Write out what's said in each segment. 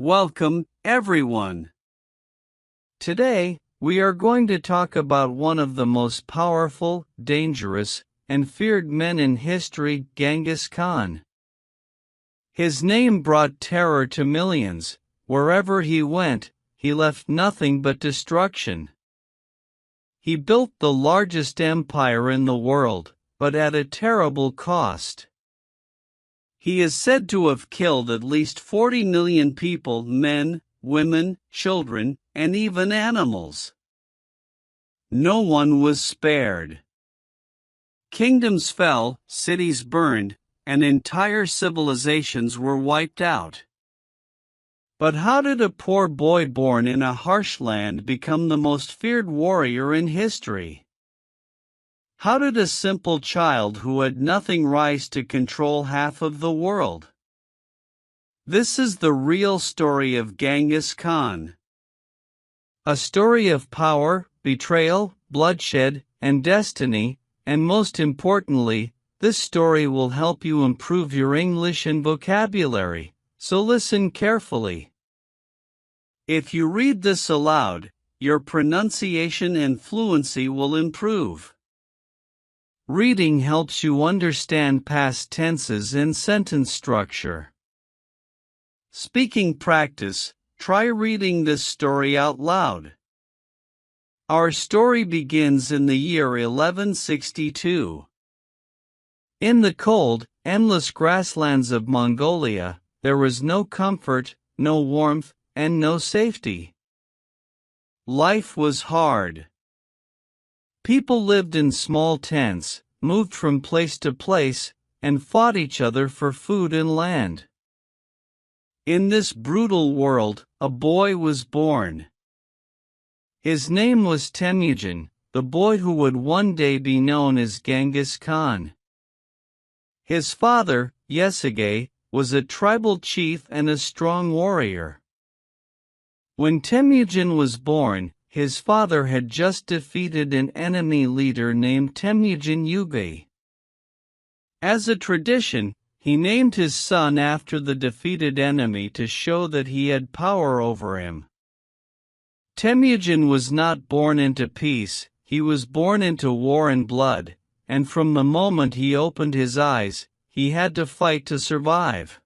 Welcome, everyone. Today, we are going to talk about one of the most powerful, dangerous, and feared men in history, Genghis Khan. His name brought terror to millions. Wherever he went, he left nothing but destruction. He built the largest empire in the world, but at a terrible cost. He is said to have killed at least 40 million people, men, women, children, and even animals. No one was spared. Kingdoms fell, cities burned, and entire civilizations were wiped out. But how did a poor boy born in a harsh land become the most feared warrior in history? How did a simple child who had nothing rise to control half of the world? This is the real story of Genghis Khan. A story of power, betrayal, bloodshed, and destiny, and most importantly, this story will help you improve your English and vocabulary, so listen carefully. If you read this aloud, your pronunciation and fluency will improve. Reading helps you understand past tenses and sentence structure. Speaking practice, try reading this story out loud. Our story begins in the year 1162. In the cold, endless grasslands of Mongolia, there was no comfort, no warmth, and no safety. Life was hard. People lived in small tents, moved from place to place, and fought each other for food and land. In this brutal world, a boy was born. His name was Temujin, the boy who would one day be known as Genghis Khan. His father, Yesige, was a tribal chief and a strong warrior. When Temujin was born, his father had just defeated an enemy leader named Temujin Yuge. As a tradition, he named his son after the defeated enemy to show that he had power over him. Temujin was not born into peace, he was born into war and blood, and from the moment he opened his eyes, he had to fight to survive.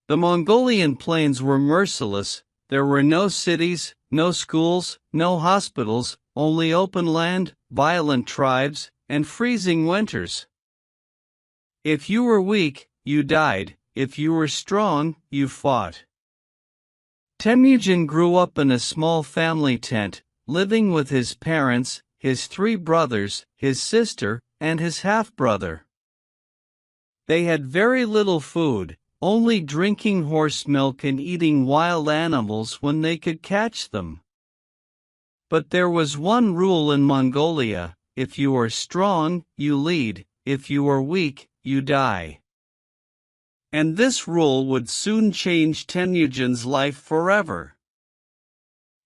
The Mongolian plains were merciless. There were no cities, no schools, no hospitals, only open land, violent tribes, and freezing winters. If you were weak, you died. If you were strong, you fought. Temujin grew up in a small family tent, living with his parents, his 3 brothers, his sister, and his half-brother. They had very little food, only drinking horse milk and eating wild animals when they could catch them. But there was one rule in Mongolia: if you are strong, you lead; if you are weak, you die. And this rule would soon change Temujin's life forever.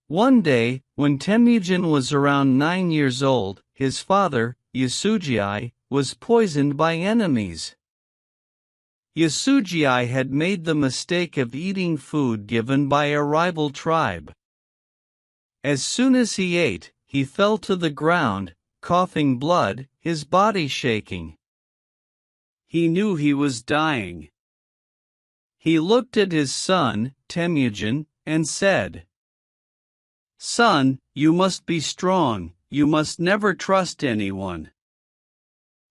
One day, when Temujin was around 9 years old, his father, Yesugei, was poisoned by enemies. Yesugei had made the mistake of eating food given by a rival tribe. As soon as he ate, he fell to the ground, coughing blood, his body shaking. He knew he was dying. He looked at his son, Temujin, and said, "Son, you must be strong, you must never trust anyone.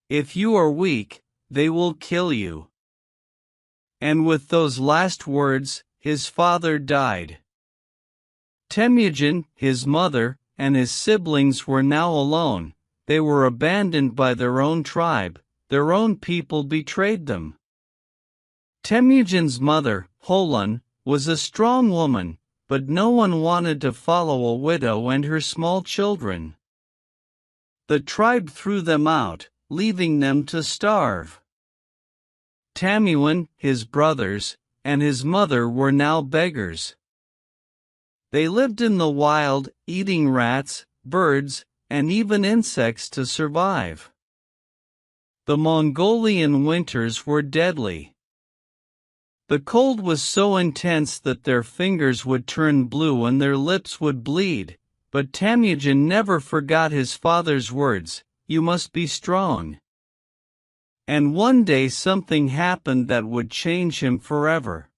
If you are weak, they will kill you." And with those last words, his father died. Temujin, his mother, and his siblings were now alone. They were abandoned by their own tribe. Their own people betrayed them. Temujin's mother, Holun, was a strong woman, but no one wanted to follow a widow and her small children. The tribe threw them out, leaving them to starve. Temujin, his brothers, and his mother were now beggars. They lived in the wild, eating rats, birds, and even insects to survive. The Mongolian winters were deadly. The cold was so intense that their fingers would turn blue and their lips would bleed, but Temujin never forgot his father's words, "You must be strong." And one day something happened that would change him forever.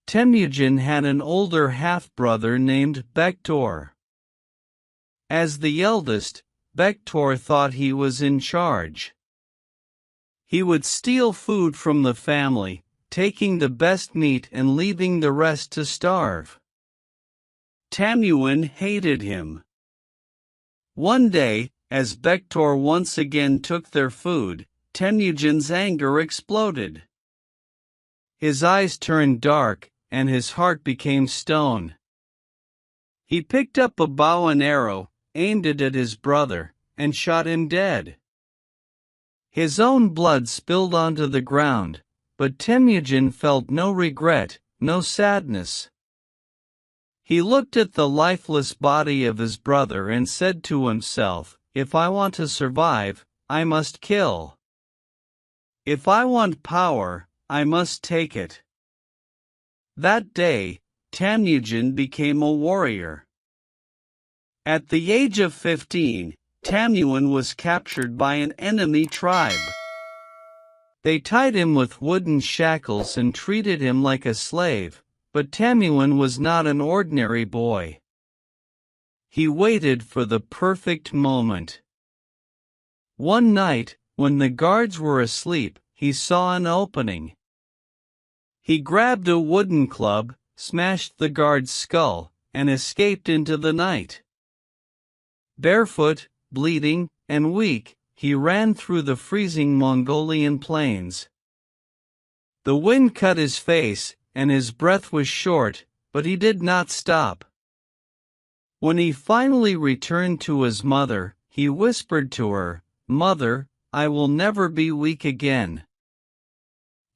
Temujin had an older half-brother named Bektor. As the eldest, Bektor thought he was in charge. He would steal food from the family, taking the best meat and leaving the rest to starve. Temujin hated him. One day, as Bektor once again took their food, Temujin's anger exploded. His eyes turned dark, and his heart became stone. He picked up a bow and arrow, aimed it at his brother, and shot him dead. His own blood spilled onto the ground, but Temujin felt no regret, no sadness. He looked at the lifeless body of his brother and said to himself, "If I want to survive, I must kill. If I want power, I must take it." That day, Temujin became a warrior. At the age of 15, Temujin was captured by an enemy tribe. They tied him with wooden shackles and treated him like a slave, but Temujin was not an ordinary boy. He waited for the perfect moment. One night, when the guards were asleep, he saw an opening. He grabbed a wooden club, smashed the guard's skull, and escaped into the night. Barefoot, bleeding, and weak, he ran through the freezing Mongolian plains. The wind cut his face, and his breath was short, but he did not stop. When he finally returned to his mother, he whispered to her, "Mother, I will never be weak again.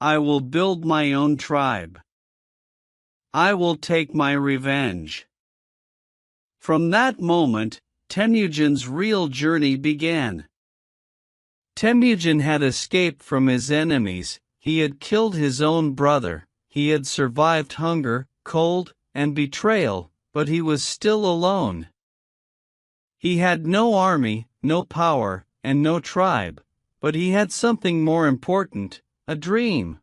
I will build my own tribe. I will take my revenge." From that moment, Temujin's real journey began. Temujin had escaped from his enemies, he had killed his own brother, he had survived hunger, cold, and betrayal, but he was still alone. He had no army, no power, and no tribe, but he had something more important, a dream.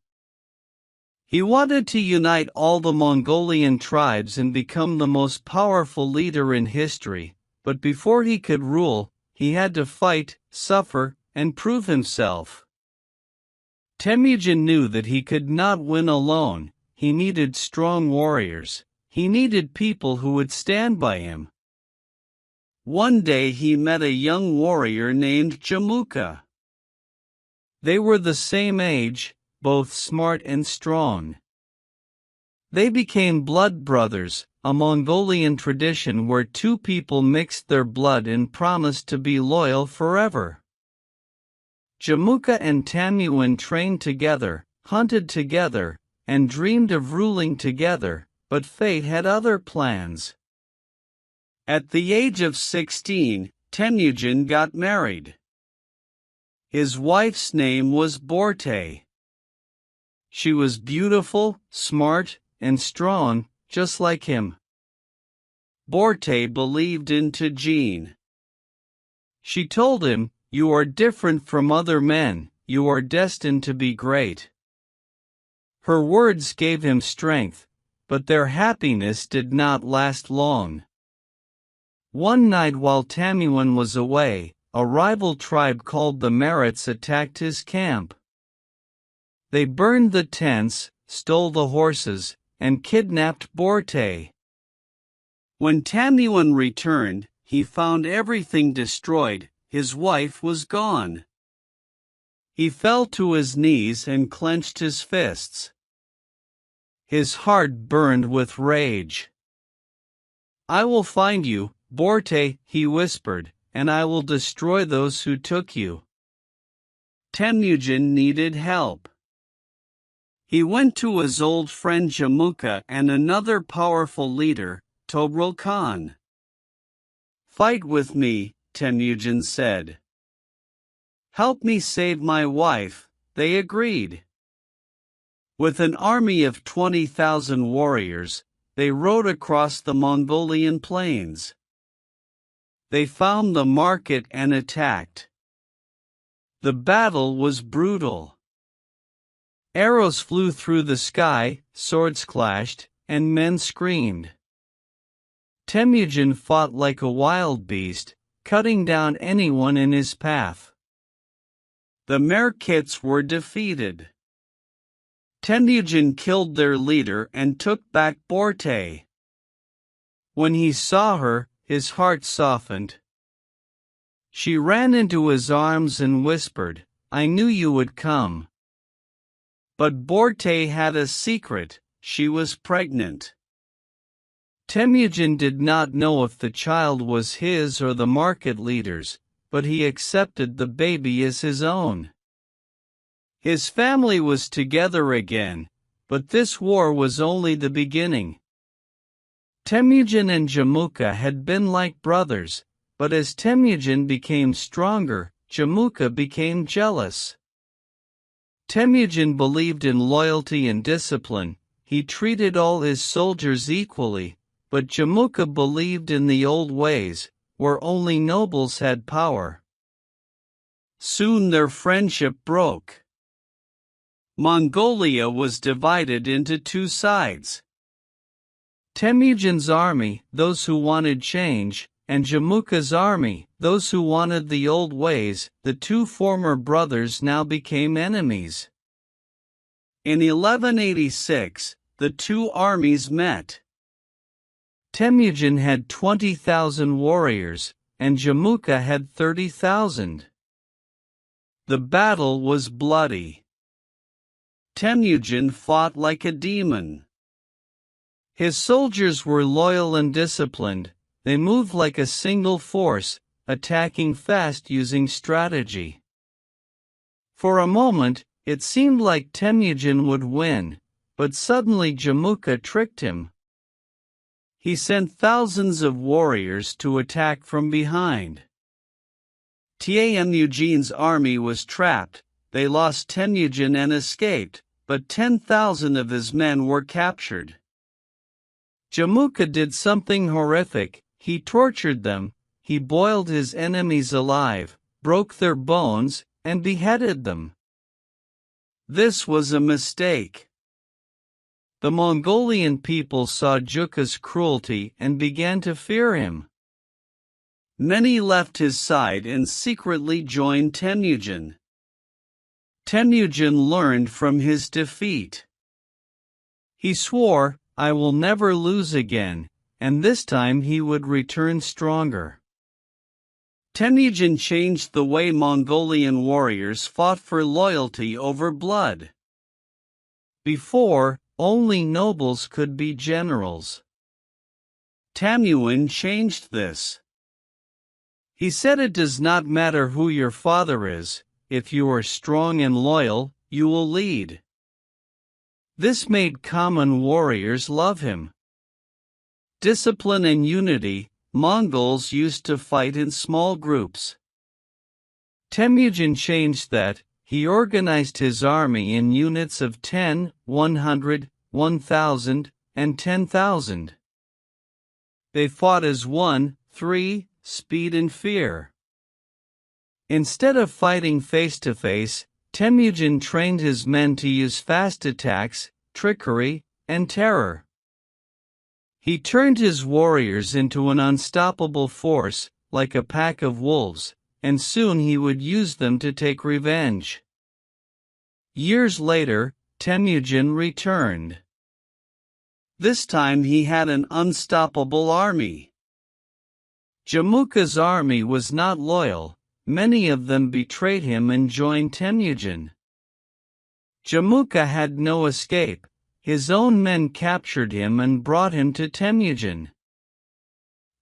He wanted to unite all the Mongolian tribes and become the most powerful leader in history, but before he could rule, he had to fight, suffer, and prove himself. Temujin knew that he could not win alone, he needed strong warriors, he needed people who would stand by him. One day he met a young warrior named Jamuka. They were the same age, both smart and strong. They became blood brothers, a Mongolian tradition where two people mixed their blood and promised to be loyal forever. Jamuka and Temujin trained together, hunted together, and dreamed of ruling together, but fate had other plans. At the age of 16, Temujin got married. His wife's name was Borte. She was beautiful, smart, and strong, just like him. Borte believed in Tajin. She told him, "You are different from other men, you are destined to be great." Her words gave him strength, but their happiness did not last long. One night while Temujin was away, a rival tribe called the Marits attacked his camp. They burned the tents, stole the horses, and kidnapped Borte. When Temujin returned, he found everything destroyed, his wife was gone. He fell to his knees and clenched his fists. His heart burned with rage. "I will find you, Borte," he whispered, "and I will destroy those who took you." Temujin needed help. He went to his old friend Jamuka and another powerful leader, Genghis Khan. "Fight with me," Temujin said. "Help me save my wife," they agreed. With an army of 20,000 warriors, they rode across the Mongolian plains. They found the market and attacked. The battle was brutal. Arrows flew through the sky, swords clashed, and men screamed. Temujin fought like a wild beast, cutting down anyone in his path. The Merkits were defeated. Temujin killed their leader and took back Borte. When he saw her, his heart softened. She ran into his arms and whispered, "I knew you would come." But Borte had a secret: she was pregnant. Temujin did not know if the child was his or the market leader's, but he accepted the baby as his own. His family was together again, but this war was only the beginning. Temujin and Jamuka had been like brothers, but as Temujin became stronger, Jamuka became jealous. Temujin believed in loyalty and discipline. He treated all his soldiers equally, but Jamuka believed in the old ways, where only nobles had power. Soon their friendship broke. Mongolia was divided into two sides. Temujin's army, those who wanted change, and Jamuka's army, those who wanted the old ways. The two former brothers now became enemies. In 1186, the two armies met. Temujin had 20,000 warriors, and Jamuka had 30,000. The battle was bloody. Temujin fought like a demon. His soldiers were loyal and disciplined. They moved like a single force, attacking fast using strategy. For a moment, it seemed like Temujin would win, but suddenly Jamuka tricked him. He sent thousands of warriors to attack from behind. Temujin's army was trapped. They lost Temujin and escaped, but 10,000 of his men were captured. Jamuka did something horrific. He tortured them. He boiled his enemies alive, broke their bones, and beheaded them. This was a mistake. The Mongolian people saw Jamuka's cruelty and began to fear him. Many left his side and secretly joined Temujin. Temujin learned from his defeat. He swore, "I will never lose again," and this time he would return stronger. Temujin changed the way Mongolian warriors fought for loyalty over blood. Before, only nobles could be generals. Temujin changed this. He said, "It does not matter who your father is, if you are strong and loyal, you will lead." This made common warriors love him. Discipline and unity. Mongols used to fight in small groups. Temujin changed that. He organized his army in units of 10, 100, 1,000, and 10,000. They fought as one, speed and fear. Instead of fighting face-to-face, Temujin trained his men to use fast attacks, trickery, and terror. He turned his warriors into an unstoppable force, like a pack of wolves, and soon he would use them to take revenge. Years later, Temujin returned. This time he had an unstoppable army. Jamuka's army was not loyal. Many of them betrayed him and joined Temujin. Jamuka had no escape. His own men captured him and brought him to Temujin.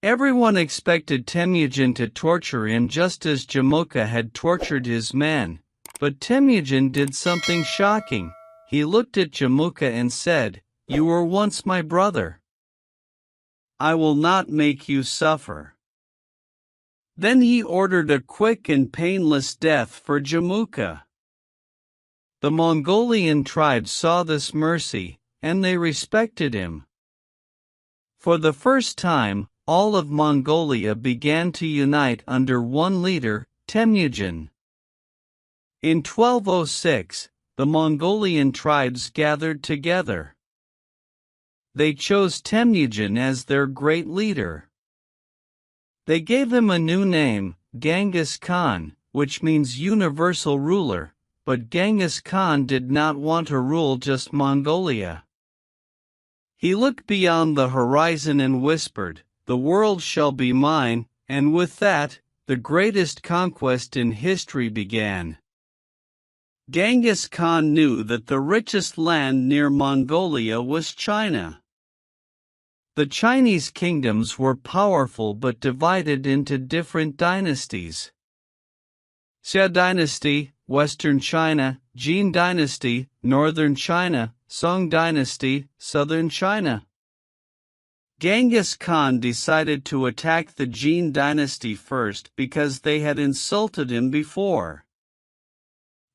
Everyone expected Temujin to torture him just as Jamuka had tortured his men, but Temujin did something shocking. He looked at Jamuka and said, "You were once my brother. I will not make you suffer." Then he ordered a quick and painless death for Jamuka. The Mongolian tribes saw this mercy, and they respected him. For the first time, all of Mongolia began to unite under one leader, Temujin. In 1206, the Mongolian tribes gathered together. They chose Temujin as their great leader. They gave him a new name, Genghis Khan, which means universal ruler, but Genghis Khan did not want to rule just Mongolia. He looked beyond the horizon and whispered, "The world shall be mine," and with that, the greatest conquest in history began. Genghis Khan knew that the richest land near Mongolia was China. The Chinese kingdoms were powerful but divided into different dynasties. Xia Dynasty, Western China; Jin Dynasty, Northern China; Song Dynasty, Southern China. Genghis Khan decided to attack the Jin Dynasty first because they had insulted him before.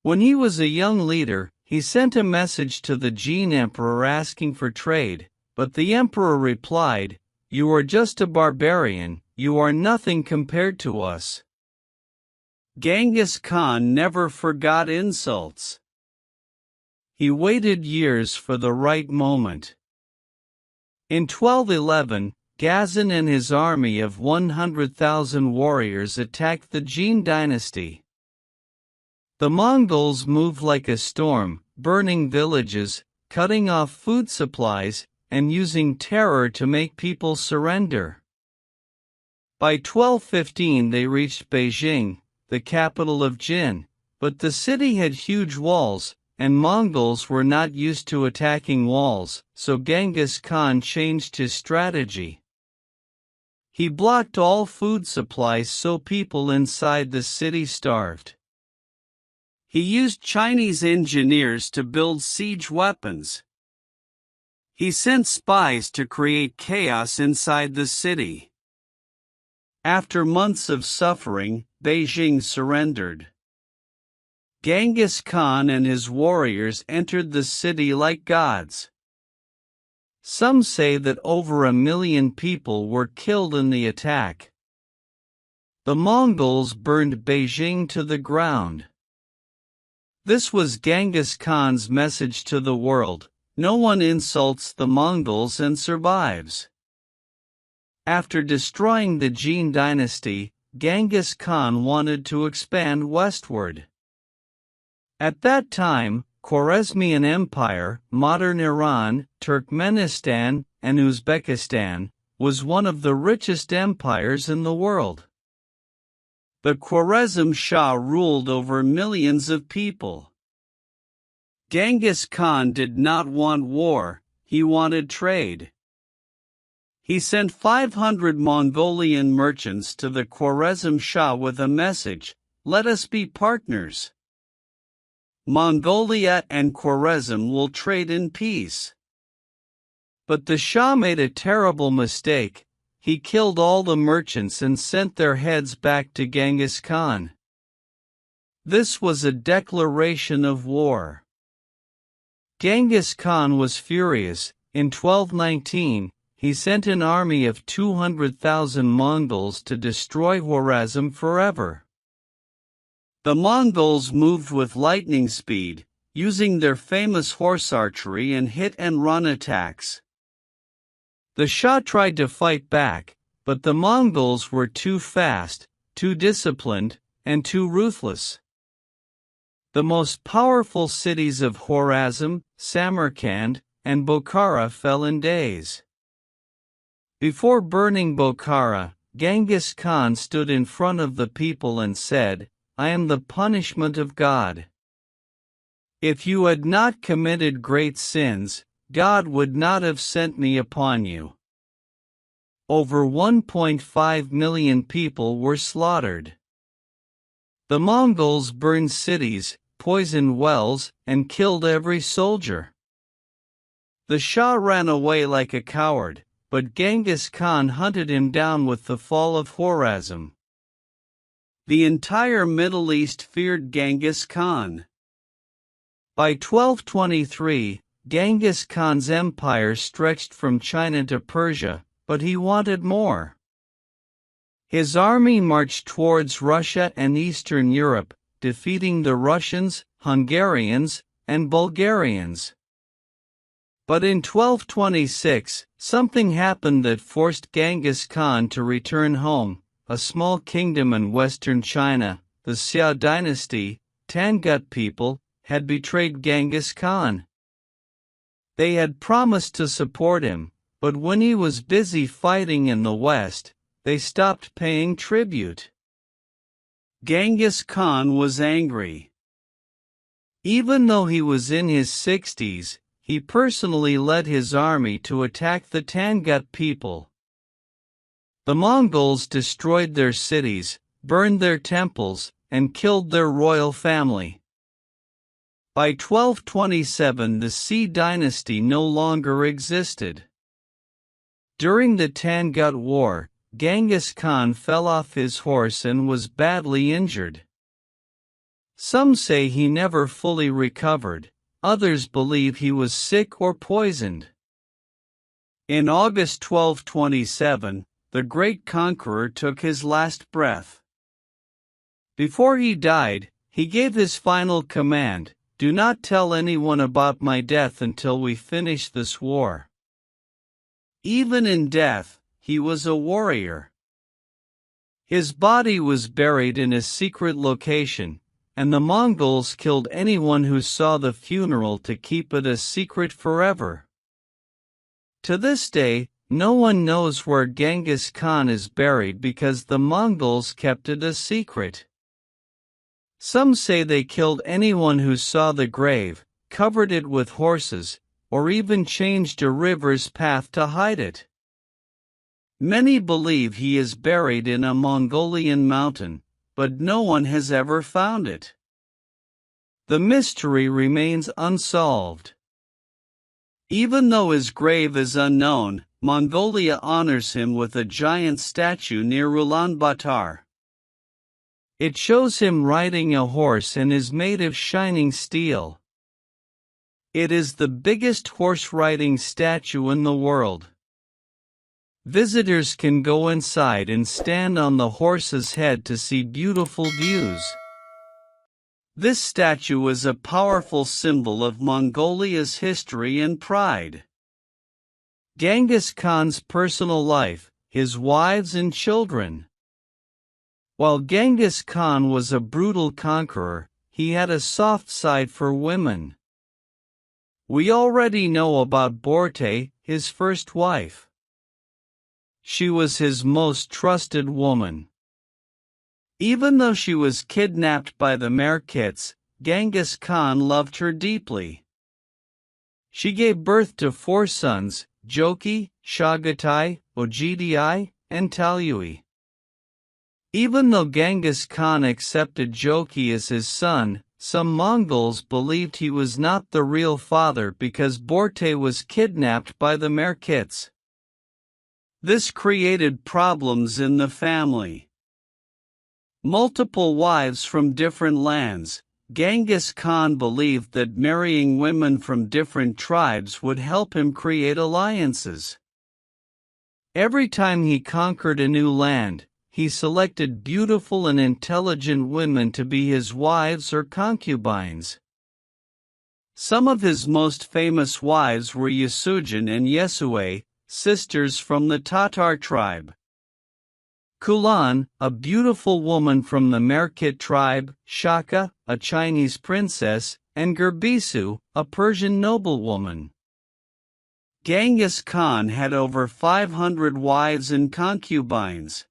When he was a young leader, he sent a message to the Jin Emperor asking for trade, but the Emperor replied, "You are just a barbarian, you are nothing compared to us." Genghis Khan never forgot insults. He waited years for the right moment. In 1211, Ghazan and his army of 100,000 warriors attacked the Jin dynasty. The Mongols moved like a storm, burning villages, cutting off food supplies, and using terror to make people surrender. By 1215 they reached Beijing, the capital of Jin, but the city had huge walls, and Mongols were not used to attacking walls, so Genghis Khan changed his strategy. He blocked all food supplies so people inside the city starved. He used Chinese engineers to build siege weapons. He sent spies to create chaos inside the city. After months of suffering, Beijing surrendered. Genghis Khan and his warriors entered the city like gods. Some say that over 1 million people were killed in the attack. The Mongols burned Beijing to the ground. This was Genghis Khan's message to the world: no one insults the Mongols and survives. After destroying the Jin dynasty, Genghis Khan wanted to expand westward. At that time, Khwarezmian Empire, modern Iran, Turkmenistan, and Uzbekistan, was one of the richest empires in the world. The Khwarezm Shah ruled over millions of people. Genghis Khan did not want war, he wanted trade. He sent 500 Mongolian merchants to the Khwarezm Shah with a message: "Let us be partners. Mongolia and Khwarezm will trade in peace." But the Shah made a terrible mistake. He killed all the merchants and sent their heads back to Genghis Khan. This was a declaration of war. Genghis Khan was furious. In 1219, he sent an army of 200,000 Mongols to destroy Khwarezm forever. The Mongols moved with lightning speed, using their famous horse archery and hit-and-run attacks. The Shah tried to fight back, but the Mongols were too fast, too disciplined, and too ruthless. The most powerful cities of Khwarezm, Samarkand, and Bokhara fell in days. Before burning Bokhara, Genghis Khan stood in front of the people and said, "I am the punishment of God. If you had not committed great sins, God would not have sent me upon you." Over 1.5 million people were slaughtered. The Mongols burned cities, poisoned wells, and killed every soldier. The Shah ran away like a coward, but Genghis Khan hunted him down with the fall of Khwarezm. The entire Middle East feared Genghis Khan. By 1223, Genghis Khan's empire stretched from China to Persia, but he wanted more. His army marched towards Russia and Eastern Europe, defeating the Russians, Hungarians, and Bulgarians. But in 1226, something happened that forced Genghis Khan to return home. A small kingdom in western China, the Xia dynasty, Tangut people, had betrayed Genghis Khan. They had promised to support him, but when he was busy fighting in the west, they stopped paying tribute. Genghis Khan was angry. Even though he was in his 60s, he personally led his army to attack the Tangut people. The Mongols destroyed their cities, burned their temples, and killed their royal family. By 1227, the Xi dynasty no longer existed. During the Tangut War, Genghis Khan fell off his horse and was badly injured. Some say he never fully recovered, others believe he was sick or poisoned. In August 1227, the great conqueror took his last breath. Before he died, he gave his final command: "Do not tell anyone about my death until we finish this war." Even in death, he was a warrior. His body was buried in a secret location, and the Mongols killed anyone who saw the funeral to keep it a secret forever. To this day, no one knows where Genghis Khan is buried because the Mongols kept it a secret. Some say they killed anyone who saw the grave, covered it with horses, or even changed a river's path to hide it. Many believe he is buried in a Mongolian mountain, but no one has ever found it. The mystery remains unsolved. Even though his grave is unknown, Mongolia honors him with a giant statue near Ulaanbaatar. It shows him riding a horse and is made of shining steel. It is the biggest horse-riding statue in the world. Visitors can go inside and stand on the horse's head to see beautiful views. This statue is a powerful symbol of Mongolia's history and pride. Genghis Khan's personal life, his wives and children. While Genghis Khan was a brutal conqueror, he had a soft side for women. We already know about Borte, his first wife. She was his most trusted woman. Even though she was kidnapped by the Merkits, Genghis Khan loved her deeply. She gave birth to 4 sons, Joki, Chagatai, Ogidi, and Talui. Even though Genghis Khan accepted Joki as his son, some Mongols believed he was not the real father because Borte was kidnapped by the Merkits. This created problems in the family. Multiple wives from different lands. Genghis Khan believed that marrying women from different tribes would help him create alliances. Every time he conquered a new land, he selected beautiful and intelligent women to be his wives or concubines. Some of his most famous wives were Yasujin and Yesue, sisters from the Tatar tribe. Kulan, a beautiful woman from the Merkit tribe, Shaka, a Chinese princess, and Gerbisu, a Persian noblewoman. Genghis Khan had over 500 wives and concubines.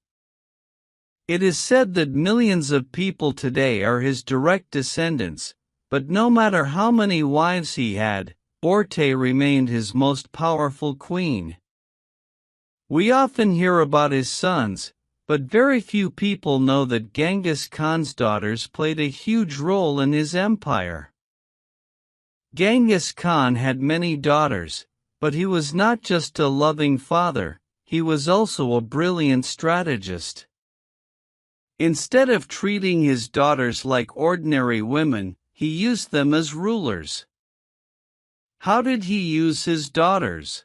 It is said that millions of people today are his direct descendants, but no matter how many wives he had, Borte remained his most powerful queen. We often hear about his sons, but very few people know that Genghis Khan's daughters played a huge role in his empire. Genghis Khan had many daughters, but he was not just a loving father, he was also a brilliant strategist. Instead of treating his daughters like ordinary women, he used them as rulers. How did he use his daughters?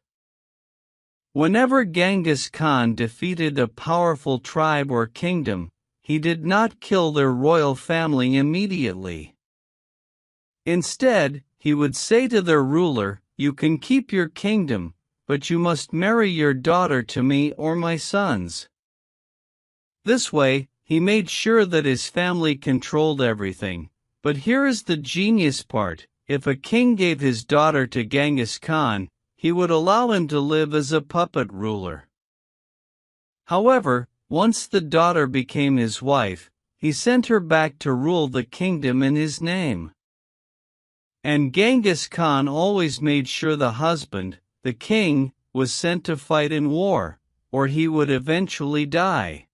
Whenever Genghis Khan defeated a powerful tribe or kingdom, he did not kill their royal family immediately. Instead, he would say to their ruler, "You can keep your kingdom, but you must marry your daughter to me or my sons." This way, he made sure that his family controlled everything. But here is the genius part: if a king gave his daughter to Genghis Khan, he would allow him to live as a puppet ruler. However, once the daughter became his wife, he sent her back to rule the kingdom in his name. And Genghis Khan always made sure the husband, the king, was sent to fight in war, or he would eventually die.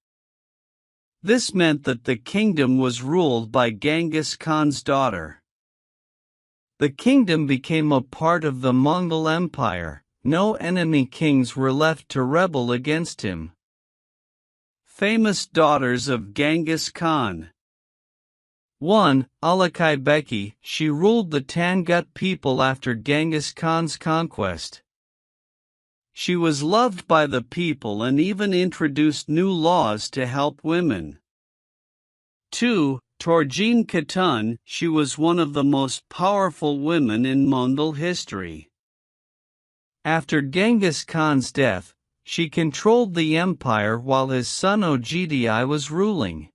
This meant that the kingdom was ruled by Genghis Khan's daughter. The kingdom became a part of the Mongol Empire. No enemy kings were left to rebel against him. Famous daughters of Genghis Khan. 1. Alakai Beki. She ruled the Tangut people after Genghis Khan's conquest. She was loved by the people and even introduced new laws to help women. 2. Torjin Khatun. She was one of the most powerful women in Mongol history. After Genghis Khan's death, she controlled the empire while his son Ogdi was ruling.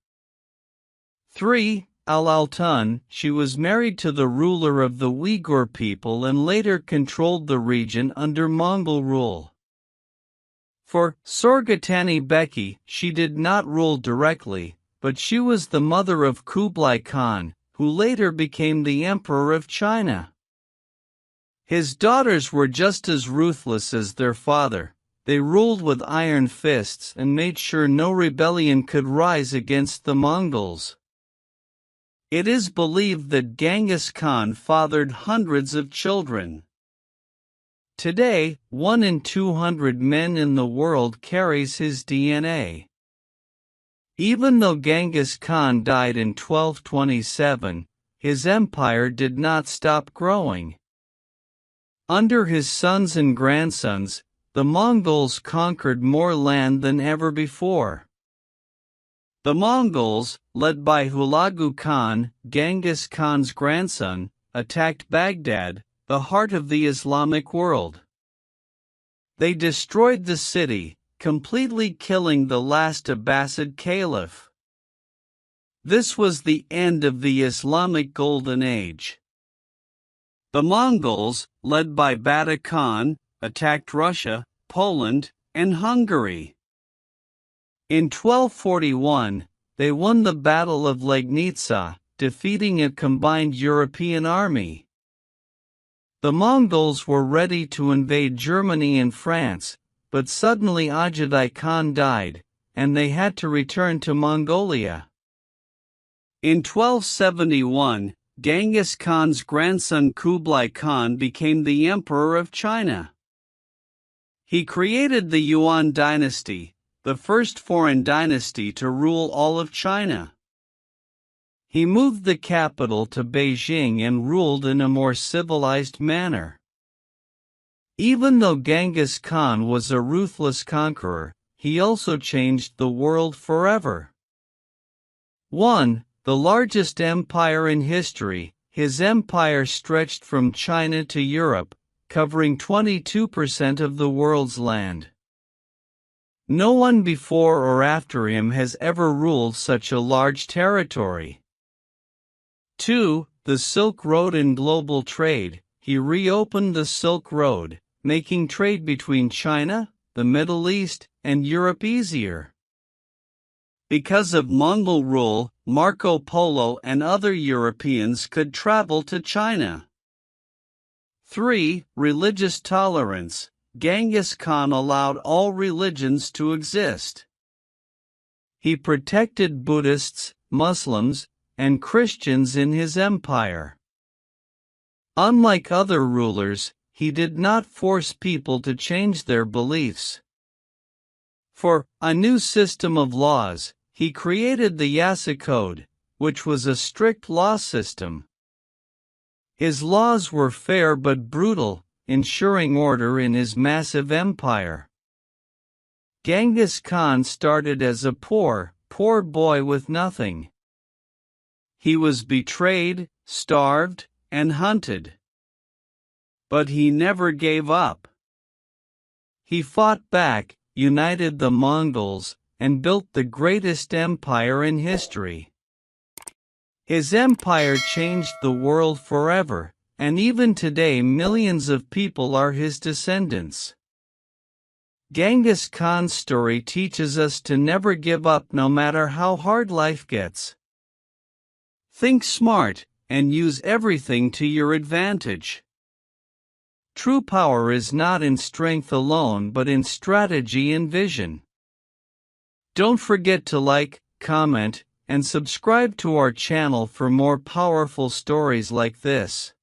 3. Al-Altun. She was married to the ruler of the Uyghur people and later controlled the region under Mongol rule. 4. Sorgatani Beki. She did not rule directly, but she was the mother of Kublai Khan, who later became the emperor of China. His daughters were just as ruthless as their father. They ruled with iron fists and made sure no rebellion could rise against the Mongols. It is believed that Genghis Khan fathered hundreds of children. Today, 1 in 200 men in the world carries his DNA. Even though Genghis Khan died in 1227, his empire did not stop growing. Under his sons and grandsons, the Mongols conquered more land than ever before. The Mongols, led by Hulagu Khan, Genghis Khan's grandson, attacked Baghdad, the heart of the Islamic world. They destroyed the city, completely killing the last Abbasid caliph. This was the end of the Islamic Golden Age. The Mongols, led by Bata Khan, attacked Russia, Poland, and Hungary. In 1241, they won the Battle of Legnica, defeating a combined European army. The Mongols were ready to invade Germany and France, but suddenly Ogdi Khan died, and they had to return to Mongolia. In 1271, Genghis Khan's grandson Kublai Khan became the emperor of China. He created the Yuan dynasty, the first foreign dynasty to rule all of China. He moved the capital to Beijing and ruled in a more civilized manner. Even though Genghis Khan was a ruthless conqueror, he also changed the world forever. 1. The largest empire in history. His empire stretched from China to Europe, covering 22% of the world's land. No one before or after him has ever ruled such a large territory. 2. The Silk Road and global trade. He reopened the Silk Road, making trade between China, the Middle East, and Europe easier. Because of Mongol rule, Marco Polo and other Europeans could travel to China. 3. Religious tolerance. Genghis Khan allowed all religions to exist. He protected Buddhists, Muslims, and Christians in his empire. Unlike other rulers, he did not force people to change their beliefs. For a new system of laws, he created the Yasa Code, which was a strict law system. His laws were fair but brutal, ensuring order in his massive empire. Genghis Khan started as a poor boy with nothing. He was betrayed, starved, and hunted. But he never gave up. He fought back, united the Mongols, and built the greatest empire in history. His empire changed the world forever, and even today millions of people are his descendants. Genghis Khan's story teaches us to never give up no matter how hard life gets. Think smart, and use everything to your advantage. True power is not in strength alone but in strategy and vision. Don't forget to like, comment, and subscribe to our channel for more powerful stories like this.